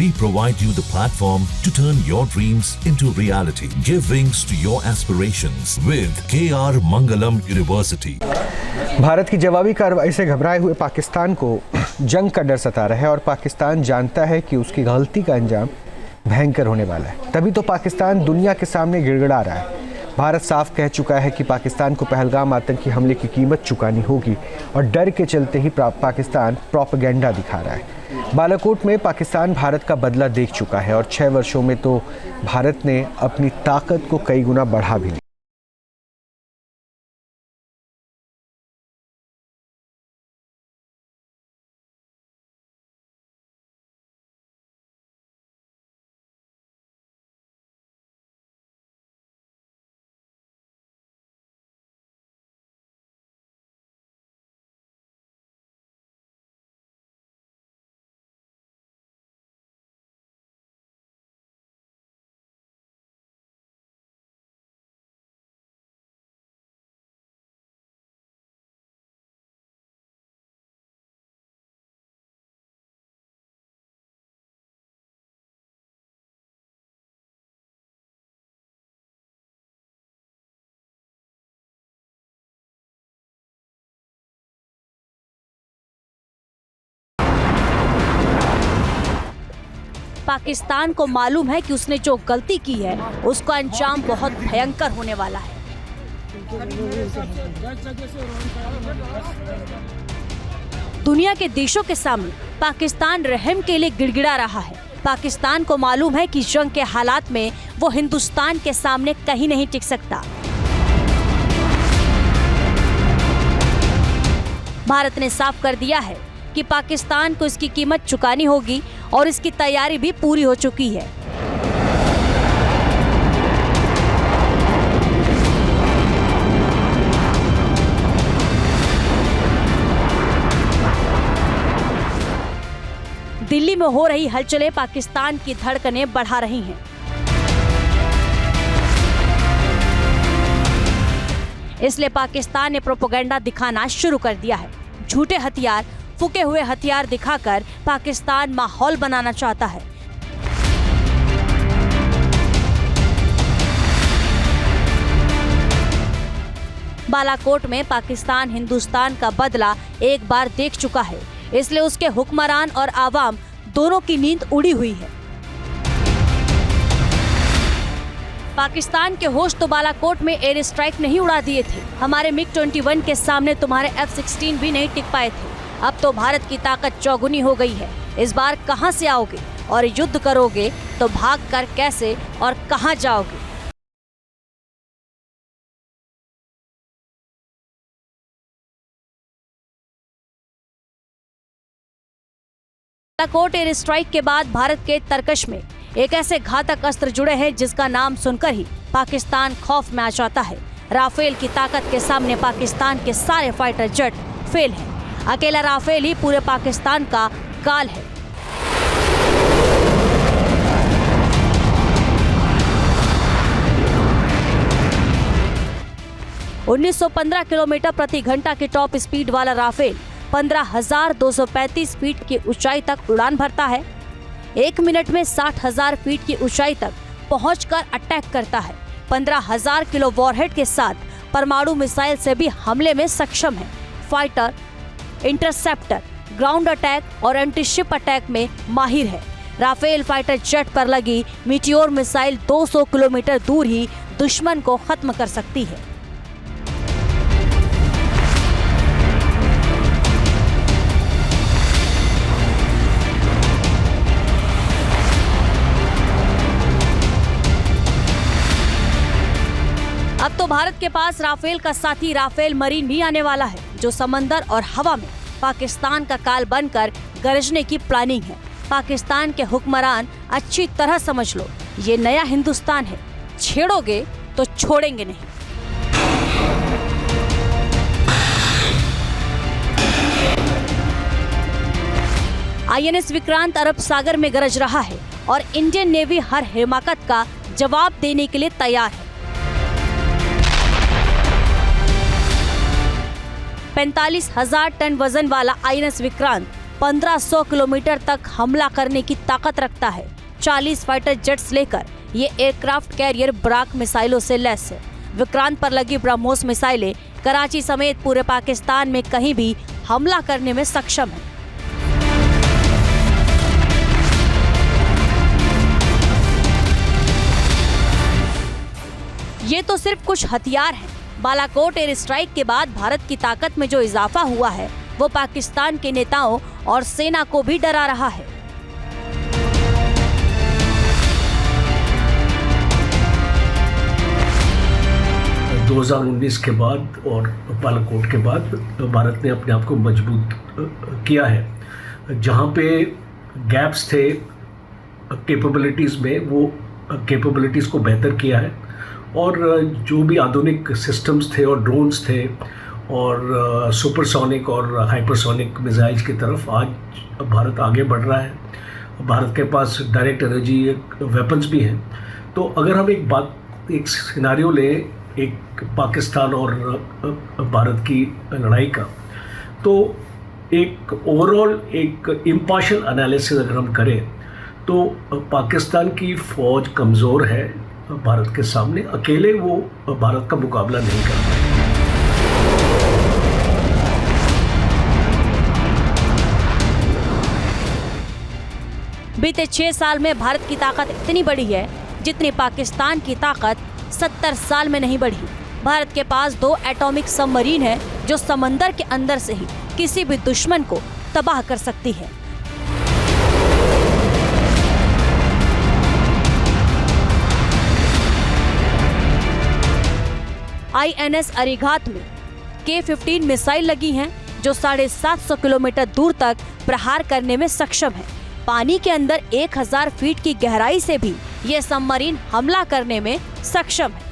We provide you the platform to turn your dreams into reality. Give wings to your aspirations with KR Mangalam University. Bharat की जवाबी कार्रवाई से घबराए हुए पाकिस्तान को जंग का डर सता रहा है और पाकिस्तान जानता है कि उसकी गलती का अंजाम भयंकर होने वाला है। तभी तो पाकिस्तान दुनिया के सामने गिड़गिड़ा रहा है। भारत साफ कह चुका है कि पाकिस्तान को पहलगाम आतंकी हमले की कीमत चुकानी होगी और डर के चलते ही पाकिस्तान प्रोपेगेंडा दिखा रहा है। बालाकोट में पाकिस्तान भारत का बदला देख चुका है और 6 वर्षों में तो भारत ने अपनी ताकत को कई गुना बढ़ा भी लिया। पाकिस्तान को मालूम है कि उसने जो गलती की है उसका अंजाम बहुत भयंकर होने वाला है। दुनिया के देशों के सामने पाकिस्तान रहम के लिए गिड़गिड़ा रहा है। पाकिस्तान को मालूम है कि जंग के हालात में वो हिंदुस्तान के सामने कहीं नहीं टिक सकता। भारत ने साफ कर दिया है कि पाकिस्तान को इसकी कीमत चुकानी होगी और इसकी तैयारी भी पूरी हो चुकी है। दिल्ली में हो रही हलचलें पाकिस्तान की धड़कनें बढ़ा रही हैं। इसलिए पाकिस्तान ने प्रोपेगेंडा दिखाना शुरू कर दिया है। झूठे हथियार, फूके हुए हथियार दिखाकर पाकिस्तान माहौल बनाना चाहता है। बालाकोट में पाकिस्तान हिंदुस्तान का बदला एक बार देख चुका है, इसलिए उसके हुक्मरान और आवाम दोनों की नींद उड़ी हुई है। पाकिस्तान के होश तो बालाकोट में एयर स्ट्राइक नहीं उड़ा दिए थे। हमारे MiG-21 के सामने तुम्हारे F-16 भी नहीं टिक पाए थे। अब तो भारत की ताकत चौगुनी हो गई है। इस बार कहां से आओगे और युद्ध करोगे तो भाग कर कैसे और कहां जाओगे? बालाकोट एयर स्ट्राइक के बाद भारत के तरकश में एक ऐसे घातक अस्त्र जुड़े हैं जिसका नाम सुनकर ही पाकिस्तान खौफ में आ जाता है। राफेल की ताकत के सामने पाकिस्तान के सारे फाइटर जेट फेल हैं। अकेला राफेल ही पूरे पाकिस्तान का काल है। (1915 किलोमीटर प्रति घंटा की टॉप स्पीड वाला राफेल 15,235 फीट की ऊंचाई तक उड़ान भरता है। 1 मिनट में 60,000 फीट की ऊंचाई तक पहुंचकर अटैक करता है। 15,000 किलो वॉरहेड के साथ परमाणु मिसाइल से भी हमले में सक्षम है। फाइटर, इंटरसेप्टर, ग्राउंड अटैक और एंटी शिप अटैक में माहिर है। राफेल फाइटर जेट पर लगी मीटियोर मिसाइल 200 किलोमीटर दूर ही दुश्मन को खत्म कर सकती है। अब तो भारत के पास राफेल का साथी राफेल मरीन भी आने वाला है, जो समंदर और हवा में पाकिस्तान का काल बनकर गरजने की प्लानिंग है। पाकिस्तान के हुक्मरान अच्छी तरह समझ लो, ये नया हिंदुस्तान है। छेड़ोगे तो छोड़ेंगे नहीं। INS विक्रांत अरब सागर में गरज रहा है और इंडियन नेवी हर हिमाकत का जवाब देने के लिए तैयार है। 45,000 टन वजन वाला INS विक्रांत 1500 किलोमीटर तक हमला करने की ताकत रखता है। 40 फाइटर जेट्स लेकर ये एयरक्राफ्ट कैरियर ब्राक मिसाइलों से लैस है। विक्रांत पर लगी ब्रह्मोस मिसाइलें कराची समेत पूरे पाकिस्तान में कहीं भी हमला करने में सक्षम है। ये तो सिर्फ कुछ हथियार हैं। बालाकोट एयर स्ट्राइक के बाद भारत की ताकत में जो इजाफा हुआ है वो पाकिस्तान के नेताओं और सेना को भी डरा रहा है। तो 2019 के बाद और बालाकोट के बाद भारत ने अपने आप को मजबूत किया है। जहाँ पे गैप्स थे कैपेबिलिटीज़ में, वो कैपेबिलिटीज़ को बेहतर किया है और जो भी आधुनिक सिस्टम्स थे और ड्रोन्स थे और सुपरसोनिक और हाइपरसोनिक मिसाइल्स की तरफ आज भारत आगे बढ़ रहा है। भारत के पास डायरेक्ट एनर्जी वेपन्स भी हैं। तो अगर हम एक सिनेरियो लें एक पाकिस्तान और भारत की लड़ाई का, तो एक ओवरऑल एक इम्पार्शियल एनालिसिस अगर हम करें तो पाकिस्तान की फ़ौज कमज़ोर है भारत के सामने। अकेले वो भारत का मुकाबला नहीं कर पाए। बीते 6 साल में भारत की ताकत इतनी बढ़ी है जितनी पाकिस्तान की ताकत 70 साल में नहीं बढ़ी। भारत के पास 2 एटॉमिक सबमरीन है जो समंदर के अंदर से ही किसी भी दुश्मन को तबाह कर सकती है। INS अरीघात में K-15 मिसाइल लगी हैं जो 750 किलोमीटर दूर तक प्रहार करने में सक्षम है। पानी के अंदर 1000 फीट की गहराई से भी ये सबमरीन हमला करने में सक्षम है।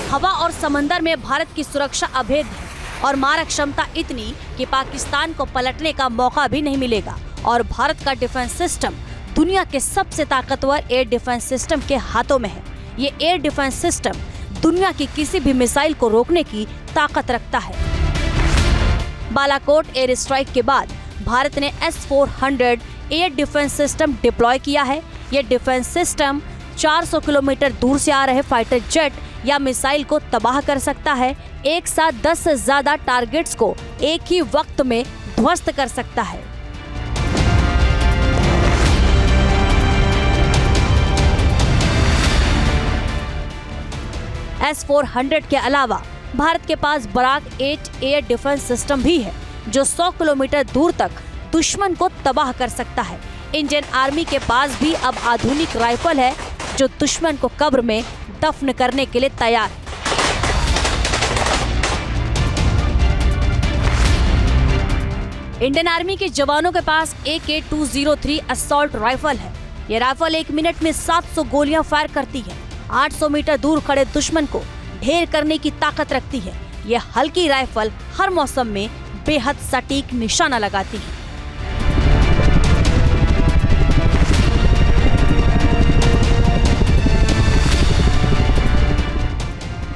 हवा और समंदर में भारत की सुरक्षा अभेद्य है और मारक क्षमता इतनी कि पाकिस्तान को पलटने का मौका भी नहीं मिलेगा। और भारत का डिफेंस सिस्टम दुनिया के सबसे ताकतवर एयर डिफेंस सिस्टम के हाथों में है। ये एयर डिफेंस सिस्टम दुनिया की किसी भी मिसाइल को रोकने की ताकत रखता है। बालाकोट एयर स्ट्राइक के बाद भारत ने S-400 air defence system deploy किया है। ये डिफेंस सिस्टम 400 किलोमीटर दूर से आ रहे फाइटर जेट या मिसाइल को तबाह कर सकता है। एक साथ 10 से ज्यादा टारगेट्स को एक ही वक्त में ध्वस्त कर सकता है। S-400 के अलावा भारत के पास बराक 8 एयर डिफेंस सिस्टम भी है जो 100 किलोमीटर दूर तक दुश्मन को तबाह कर सकता है। इंडियन आर्मी के पास भी अब आधुनिक राइफल है जो दुश्मन को कब्र में दफन करने के लिए तैयार है। इंडियन आर्मी के जवानों के पास AK-203 असॉल्ट राइफल है। ये राइफल 1 मिनट में 700 गोलियां फायर करती है। 800 मीटर दूर खड़े दुश्मन को ढेर करने की ताकत रखती है। यह हल्की राइफल हर मौसम में बेहद सटीक निशाना लगाती है।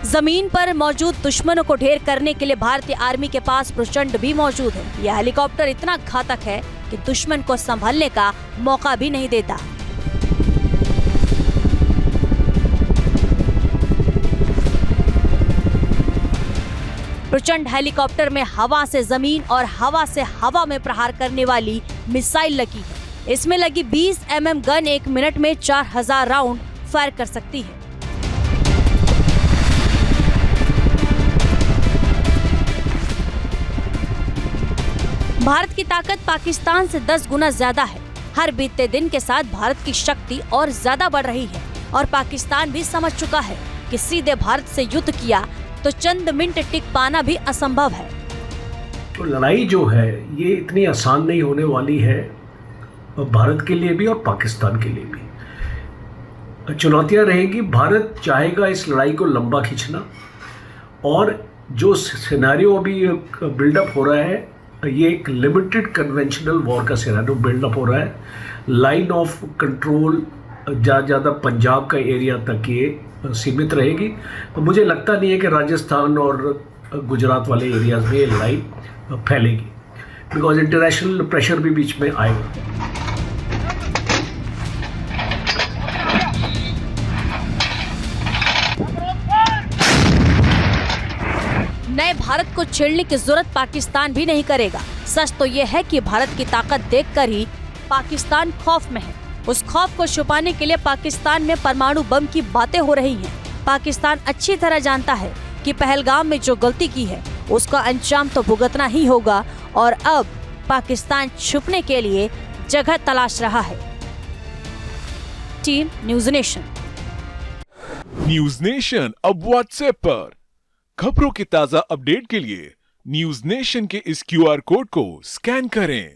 जमीन पर मौजूद दुश्मनों को ढेर करने के लिए भारतीय आर्मी के पास प्रचंड भी मौजूद है। यह हेलीकॉप्टर इतना घातक है कि दुश्मन को संभलने का मौका भी नहीं देता। प्रचंड हेलीकॉप्टर में हवा से जमीन और हवा से हवा में प्रहार करने वाली मिसाइल लगी है। इसमें लगी 20 mm गन 1 मिनट में 4000 राउंड फायर कर सकती है। भारत की ताकत पाकिस्तान से 10 गुना ज्यादा है। हर बीतते दिन के साथ भारत की शक्ति और ज्यादा बढ़ रही है और पाकिस्तान भी समझ चुका है कि सीधे भारत से युद्ध किया तो चंद मिनट टिक पाना भी असंभव है। तो लड़ाई जो है ये इतनी आसान नहीं होने वाली है, भारत के लिए भी और पाकिस्तान के लिए भी चुनौतियां रहेंगी। भारत चाहेगा इस लड़ाई को लंबा खींचना और जो सिनेरियो अभी बिल्डअप हो रहा है ये एक लिमिटेड कन्वेंशनल वॉर का सिनेरियो बिल्डअप हो रहा है। लाइन ऑफ कंट्रोल ज़्यादा पंजाब का एरिया तक ये सीमित रहेगी। मुझे लगता नहीं है कि राजस्थान और गुजरात वाले एरियाज में ये लड़ाई फैलेगी, बिकॉज इंटरनेशनल प्रेशर भी बीच में आएगा। नए भारत को छेड़ने की जरूरत पाकिस्तान भी नहीं करेगा। सच तो ये है कि भारत की ताकत देखकर ही पाकिस्तान खौफ में है। उस खौफ को छुपाने के लिए पाकिस्तान में परमाणु बम की बातें हो रही हैं। पाकिस्तान अच्छी तरह जानता है कि पहलगाम में जो गलती की है उसका अंजाम तो भुगतना ही होगा, और अब पाकिस्तान छुपने के लिए जगह तलाश रहा है। Team news nation. News nation अब व्हाट्सएप पर खबरों के ताजा अपडेट के लिए न्यूज़ नेशन के इस QR कोड को स्कैन करें।